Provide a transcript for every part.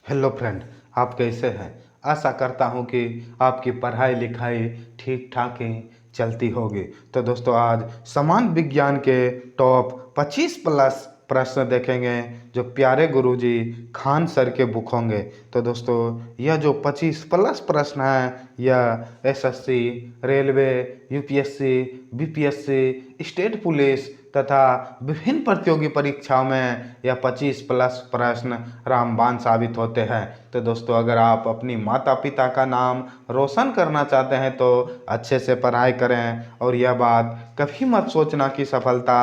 Hello friend. आप कैसे हैं? आशा करता हूं कि आपकी पढ़ाई लिखाई ठीक ठाक ही चलती होगी। तो दोस्तों, आज समान विज्ञान के टॉप 25 प्लस प्रश्न देखेंगे जो प्यारे गुरुजी खान सर के बुक होंगे। तो दोस्तों, यह जो 25 प्लस प्रश्न हैं यह SSC, railway, UPSC, BPSC, state police तथा विभिन्न प्रतियोगी परीक्षाओं में यह 25 प्लस प्रश्न रामबाण साबित होते हैं। तो दोस्तों, अगर आप अपनी माता पिता का नाम रोशन करना चाहते हैं तो अच्छे से पढ़ाई करें, और यह बात कभी मत सोचना कि सफलता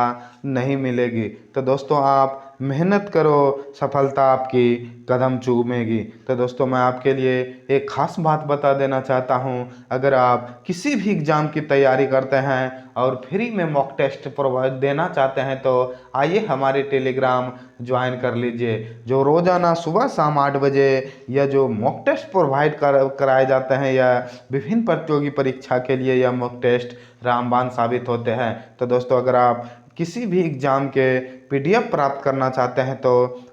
नहीं मिलेगी। तो दोस्तों, आप मेहनत करो, सफलता आपकी कदम चूमेगी। तो दोस्तों, मैं आपके लिए एक ख़ास बात बता देना चाहता हूँ। अगर आप किसी भी एग्ज़ाम की तैयारी करते हैं और फ्री में मॉक टेस्ट प्रोवाइड देना चाहते हैं तो आइए हमारे टेलीग्राम ज्वाइन कर लीजिए। जो रोज़ाना सुबह शाम 8 बजे यह जो मॉक टेस्ट प्रोवाइड कराए जाते हैं, या विभिन्न प्रतियोगी परीक्षा के लिए यह मॉक टेस्ट रामबाण साबित होते हैं। तो दोस्तों, अगर आप किसी भी एग्ज़ाम के पीडीएफ प्राप्त करना चाहते हैं तो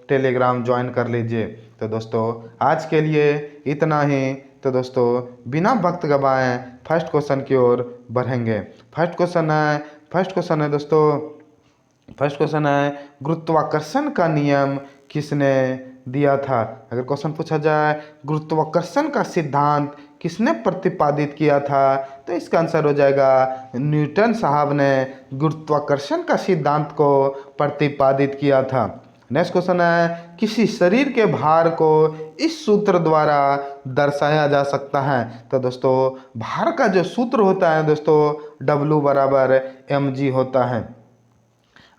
टेलीग्राम ज्वाइन कर लीजिए। तो दोस्तों, आज के लिए इतना ही। तो दोस्तों, बिना वक्त गवाएं फर्स्ट क्वेश्चन की ओर बढ़ेंगे। फर्स्ट क्वेश्चन है दोस्तों, फर्स्ट क्वेश्चन है गुरुत्वाकर्षण का नियम किसने दिया था। अगर क्वेश्चन पूछा जाए गुरुत्वाकर्षण का सिद्धांत किसने प्रतिपादित किया था, तो इसका आंसर हो जाएगा न्यूटन साहब ने गुरुत्वाकर्षण का सिद्धांत को प्रतिपादित किया था। नेक्स्ट क्वेश्चन है किसी शरीर के भार को इस सूत्र द्वारा दर्शाया जा सकता है। तो दोस्तों, भार का जो सूत्र होता है दोस्तों, W बराबर mg होता है।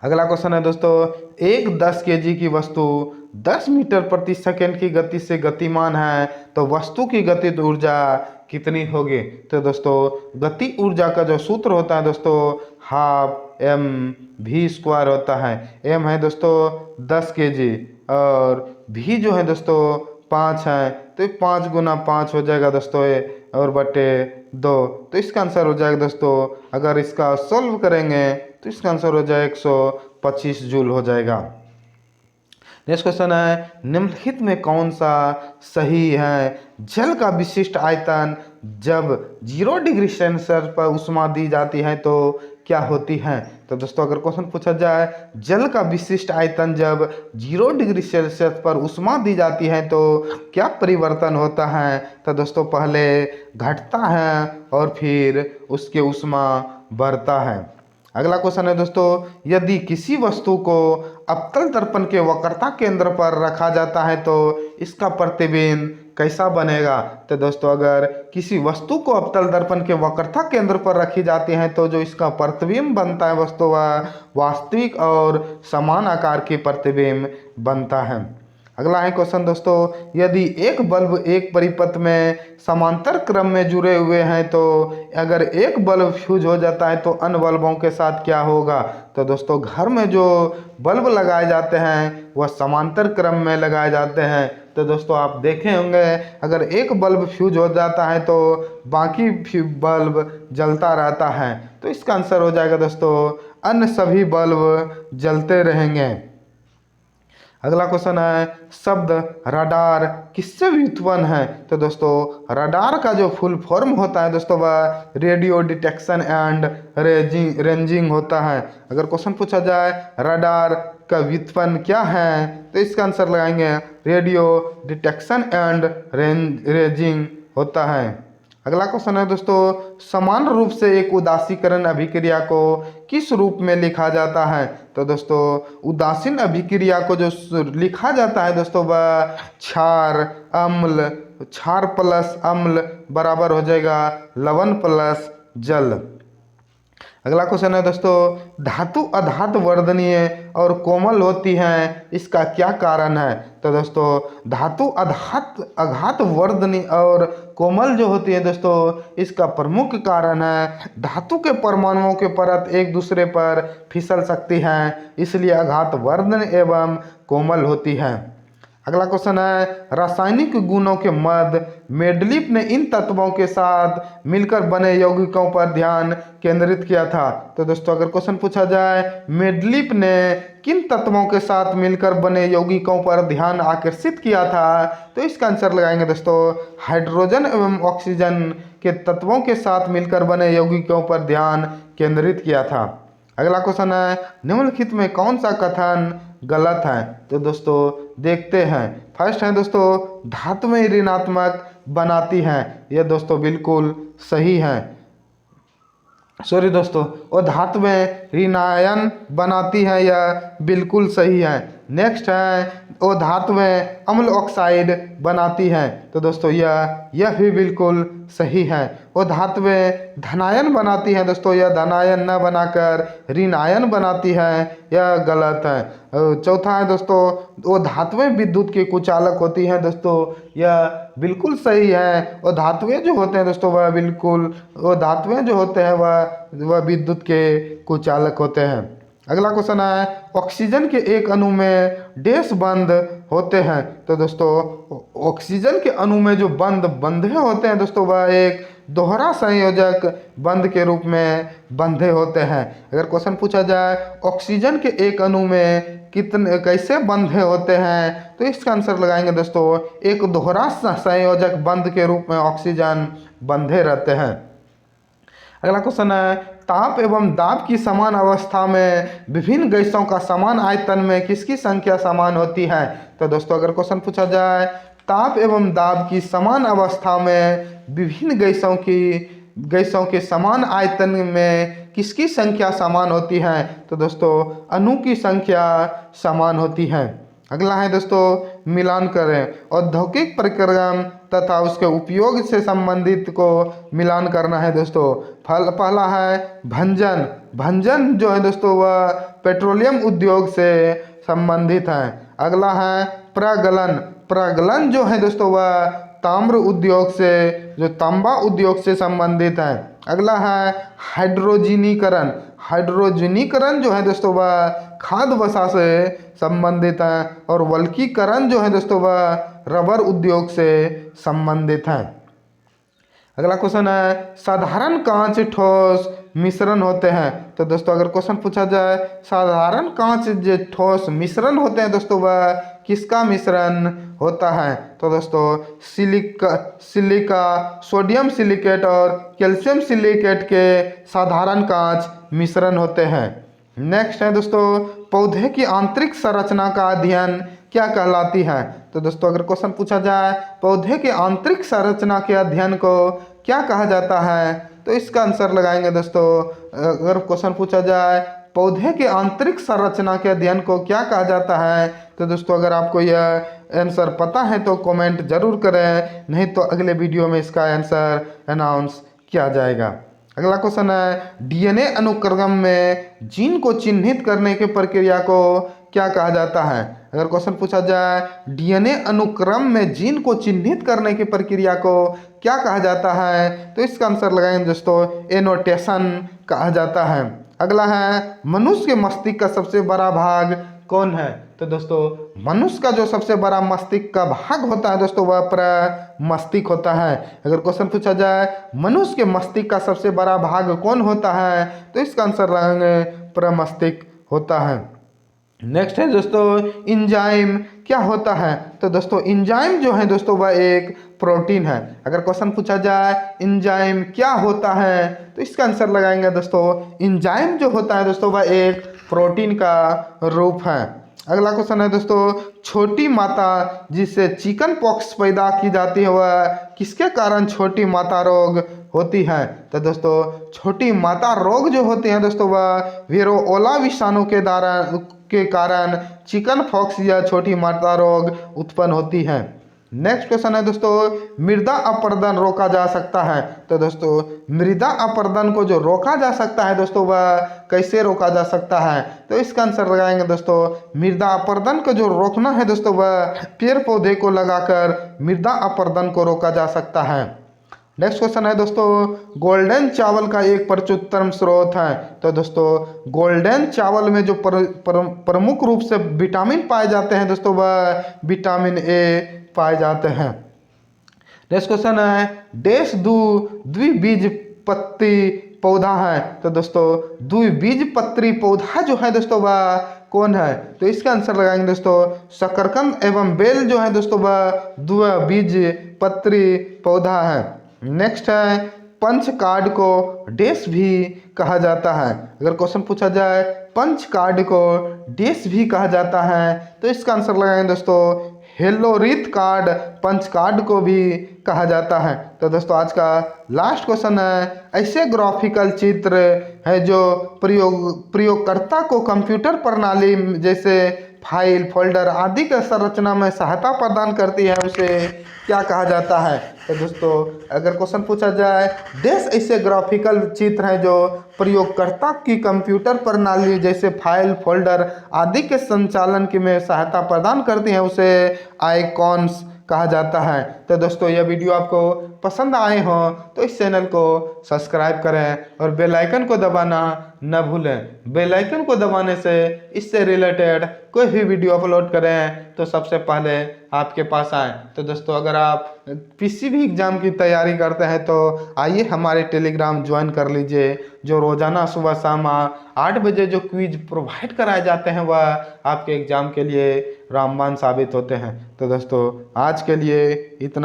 अगला क्वेश्चन है दोस्तों, एक 10 केजी की वस्तु 10 मीटर प्रति सेकंड की गति से गतिमान है, तो वस्तु की गतिज ऊर्जा कितनी होगी। तो दोस्तों, गति ऊर्जा का जो सूत्र होता है दोस्तों, हाफ mv² होता है। m है दोस्तों 10 केजी और v जो है दोस्तों 5 है, तो 5 गुना 5 हो जाएगा दोस्तों, और बटे 2। तो इसका आंसर हो जाएगा दोस्तों, अगर इसका सॉल्व करेंगे तो इसका आंसर हो जाएगा 125 जूल हो जाएगा। नेक्स्ट क्वेश्चन है निम्नलिखित में कौन सा सही है। जल का विशिष्ट आयतन जब 0 डिग्री सेल्सियस पर ऊष्मा दी जाती है तो क्या होती है। तो दोस्तों, अगर क्वेश्चन पूछा जाए जल का विशिष्ट आयतन जब 0 डिग्री सेल्सियस पर ऊष्मा दी जाती है तो क्या परिवर्तन होता है। तो दोस्तों, पहले घटता है और फिर उसके ऊष्मा बढ़ता है। अगला क्वेश्चन है दोस्तों, यदि किसी वस्तु को अवतल दर्पण के वक्रता केंद्र पर रखा जाता है तो इसका प्रतिबिंब कैसा बनेगा। तो दोस्तों, अगर किसी वस्तु को अवतल दर्पण के वक्रता केंद्र पर रखी जाती है तो जो इसका प्रतिबिंब बनता है वस्तु वह वास्तविक और समान आकार की प्रतिबिंब बनता है। अगला है क्वेश्चन दोस्तों, यदि एक बल्ब एक परिपथ में समांतर क्रम में जुड़े हुए हैं तो अगर एक बल्ब फ्यूज हो जाता है तो अन्य बल्बों के साथ क्या होगा। तो दोस्तों, घर में जो बल्ब लगाए जाते हैं वह समांतर क्रम में लगाए जाते हैं। तो दोस्तों, आप देखे होंगे अगर एक बल्ब फ्यूज हो जाता है तो बाकी बल्ब जलता रहता है। तो इसका आंसर हो जाएगा दोस्तों, अन्य सभी बल्ब जलते रहेंगे। अगला क्वेश्चन है शब्द रडार किससे व्युत्पन्न है। तो दोस्तों, रडार का जो फुल फॉर्म होता है दोस्तों वह रेडियो डिटेक्शन एंड रेंजिंग होता है। अगर क्वेश्चन पूछा जाए रडार का व्युत्पन्न क्या है तो इसका आंसर लगाएंगे रेडियो डिटेक्शन एंड रेंजिंग होता है। अगला क्वेश्चन है दोस्तों, समान रूप से एक उदासीकरण अभिक्रिया को किस रूप में लिखा जाता है। तो दोस्तों, उदासीन अभिक्रिया को जो लिखा जाता है दोस्तों वह क्षार प्लस अम्ल बराबर हो जाएगा लवण प्लस जल। अगला क्वेश्चन है दोस्तों, धातु अधात वर्धनीय और कोमल होती हैं, इसका क्या कारण है। तो दोस्तों, धातु अघात वर्धनीय और कोमल जो होती है दोस्तों इसका प्रमुख कारण है धातु के परमाणुओं के परत एक दूसरे पर फिसल सकती हैं, इसलिए अघात वर्धन एवं कोमल होती है। अगला क्वेश्चन है, रासायनिक गुणों के मध्य मेंडलीफ ने इन तत्वों के साथ मिलकर बने यौगिकों पर ध्यान केंद्रित किया था। तो दोस्तों अगर क्वेश्चन पूछा जाए मेंडलीफ ने किन तत्वों के साथ मिलकर बने यौगिकों पर ध्यान आकर्षित किया था, तो इसका आंसर लगाएंगे दोस्तों हाइड्रोजन एवं ऑक्सीजन के तत्वों के साथ मिलकर बने यौगिकों पर ध्यान केंद्रित किया था। अगला क्वेश्चन है, निम्नलिखित में कौन सा कथन गलत है। तो दोस्तों देखते हैं। फर्स्ट है दोस्तों धातुएं ऋणात्मक बनाती हैं, यह दोस्तों बिल्कुल सही है। सॉरी दोस्तों, वो धातुएं ऋणायन बनाती है, यह बिल्कुल सही है। नेक्स्ट है वो धातुएं अम्ल ऑक्साइड बनाती हैं, तो दोस्तों यह भी बिल्कुल सही है। वो धातुएं धनायन बनाती हैं, दोस्तों यह धनायन न बनाकर ऋणायन बनाती है, यह गलत है। चौथा है दोस्तों वो धातुएं विद्युत के कुचालक होती हैं, दोस्तों यह बिल्कुल सही है। वो धातुएं जो होते हैं दोस्तों वो धातुएं जो होते हैं वह विद्युत के कुचालक होते हैं। अगला क्वेश्चन है, ऑक्सीजन के एक अणु में डैश बंध होते हैं। तो दोस्तों ऑक्सीजन के अणु में जो बंधे होते हैं दोस्तों वह एक दोहरा संयोजक बंध के रूप में बंधे होते हैं। अगर क्वेश्चन पूछा जाए ऑक्सीजन के एक अणु में कैसे बंधे होते हैं, तो इसका आंसर लगाएंगे दोस्तों एक दोहरा संयोजक बंध के रूप में ऑक्सीजन बंधे रहते हैं। अगला क्वेश्चन है, ताप एवं दाब की समान अवस्था में विभिन्न गैसों का समान आयतन में किसकी संख्या समान होती है। तो दोस्तों अगर क्वेश्चन पूछा जाए ताप एवं दाब की समान अवस्था में विभिन्न गैसों के समान आयतन में किसकी संख्या समान होती है, तो दोस्तों अणु की संख्या समान होती है। अगला है दोस्तों मिलान करें। औद्योगिक प्रक्रम तथा उसके उपयोग से संबंधित को मिलान करना है दोस्तों। पहला है भंजन जो है दोस्तों वह पेट्रोलियम उद्योग से संबंधित है। अगला है प्रगलन जो है दोस्तों वह ताम्र उद्योग से जो तांबा उद्योग से संबंधित है। अगला है हाइड्रोजनीकरण जो है दोस्तों वह खाद्य वसा से संबंधित है। और वल्कीकरण जो है दोस्तों वह रबर उद्योग से संबंधित है। अगला क्वेश्चन है, साधारण कांच ठोस मिश्रण होते हैं। तो दोस्तों अगर क्वेश्चन पूछा जाए साधारण कांच जो ठोस मिश्रण होते हैं दोस्तों वह किसका मिश्रण होता है, तो दोस्तों सिलिका सोडियम सिलिकेट और कैल्शियम सिलिकेट के साधारण कांच मिश्रण होते हैं। नेक्स्ट है दोस्तों पौधे की आंतरिक संरचना का अध्ययन क्या कहलाती है। तो दोस्तों अगर क्वेश्चन पूछा जाए पौधे के आंतरिक संरचना के अध्ययन को क्या कहा जाता है, तो इसका आंसर लगाएंगे दोस्तों। अगर क्वेश्चन पूछा जाए पौधे के आंतरिक संरचना के अध्ययन को क्या कहा जाता है, तो दोस्तों अगर आपको यह आंसर पता है तो कमेंट जरूर करें, नहीं तो अगले वीडियो में इसका आंसर अनाउंस किया जाएगा। अगला क्वेश्चन है, डीएनए अनुक्रम में जीन को चिन्हित करने की प्रक्रिया को क्या कहा जाता है। अगर क्वेश्चन पूछा जाए डीएनए अनुक्रम में जीन को चिन्हित करने की प्रक्रिया को क्या कहा जाता है, तो इसका आंसर लगाएंगे दोस्तों एनोटेशन कहा जाता है। अगला है मनुष्य के मस्तिष्क का सबसे बड़ा भाग कौन है। तो दोस्तों मनुष्य का जो सबसे बड़ा मस्तिष्क का भाग होता है दोस्तों वह प्रमस्तिष्क होता है। अगर क्वेश्चन पूछा जाए मनुष्य के मस्तिष्क का सबसे बड़ा भाग कौन होता है, तो इसका आंसर लगाएंगे प्रमस्तिष्क होता है। नेक्स्ट है दोस्तों इंजाइम क्या होता है। तो दोस्तों इंजाइम जो है दोस्तों वह एक प्रोटीन है। अगर क्वेश्चन पूछा जाए इंजाइम क्या होता है, तो इसका आंसर लगाएंगे दोस्तों इंजाइम जो होता है दोस्तों वह एक प्रोटीन का रूप है। अगला क्वेश्चन है दोस्तों छोटी माता जिससे चिकन पॉक्स पैदा की जाती है वह किसके कारण छोटी माता रोग होती है। तो दोस्तों छोटी माता रोग जो होती है दोस्तों वह वेरोओला विषाणु के कारण चिकन पॉक्स या छोटी माता रोग उत्पन्न होती है। नेक्स्ट क्वेश्चन है दोस्तों मृदा अपरदन रोका जा सकता है। तो दोस्तों मृदा अपरदन को जो रोका जा सकता है दोस्तों वह कैसे रोका जा सकता है, तो इसका आंसर लगाएंगे दोस्तों मृदा अपरदन को जो रोकना है दोस्तों वह पेड़ पौधे को लगाकर मृदा अपरदन को रोका जा सकता है। नेक्स्ट क्वेश्चन है दोस्तों, गोल्डन चावल का एक प्रचुरतम स्रोत है। तो दोस्तों गोल्डन चावल में जो प्रमुख रूप से विटामिन पाए जाते हैं दोस्तों, वह विटामिन ए पाए जाते हैं। नेक्स्ट क्वेश्चन है, डैश द्विबीजपत्री पौधा है। तो दोस्तों द्विबीजपत्री पौधा जो है दोस्तों वह कौन है? तो इसका आंसर लगाएंगे दोस्तों, शकरकंद एवं बेल जो है दोस्तों वह द्विबीजपत्री पौधा है। नेक्स्ट है, पंच कार्ड को डैश भी कहा जाता है। अगर क्वेश्चन पूछा जाए पंच कार्ड को डैश भी कहा जाता है, तो इसका आंसर लगाएंगे दोस्तों, हेलोरिथ कार्ड पंच कार्ड को भी कहा जाता है। तो दोस्तों आज का लास्ट क्वेश्चन है, ऐसे ग्राफिकल चित्र है जो प्रयोगकर्ता को कंप्यूटर प्रणाली जैसे फाइल, फोल्डर आदि के संरचना में सहायता प्रदान करती है, उसे क्या कहा जाता है? तो दोस्तों अगर क्वेश्चन पूछा जाए 10 ऐसे ग्राफिकल चित्र हैं जो प्रयोगकर्ता की कंप्यूटर प्रणाली जैसे फाइल, फोल्डर आदि के संचालन की में सहायता प्रदान करती हैं, उसे आइकॉन्स कहा जाता है। तो दोस्तों यह वीडियो आपको पसंद आए हो तो इस चैनल को सब्सक्राइब करें और बेल आइकन को दबाना न भूलें। बेल आइकन को दबाने से इससे रिलेटेड कोई भी वीडियो अपलोड करें तो सबसे पहले आपके पास आए। तो दोस्तों अगर आप किसी भी एग्ज़ाम की तैयारी करते हैं तो आइए हमारे टेलीग्राम ज्वाइन कर लीजिए, जो रोज़ाना सुबह शाम 8 बजे जो क्विज प्रोवाइड कराए जाते हैं वह आपके एग्ज़ाम के लिए रामबाण साबित होते हैं। तो दोस्तों आज के लिए इतना।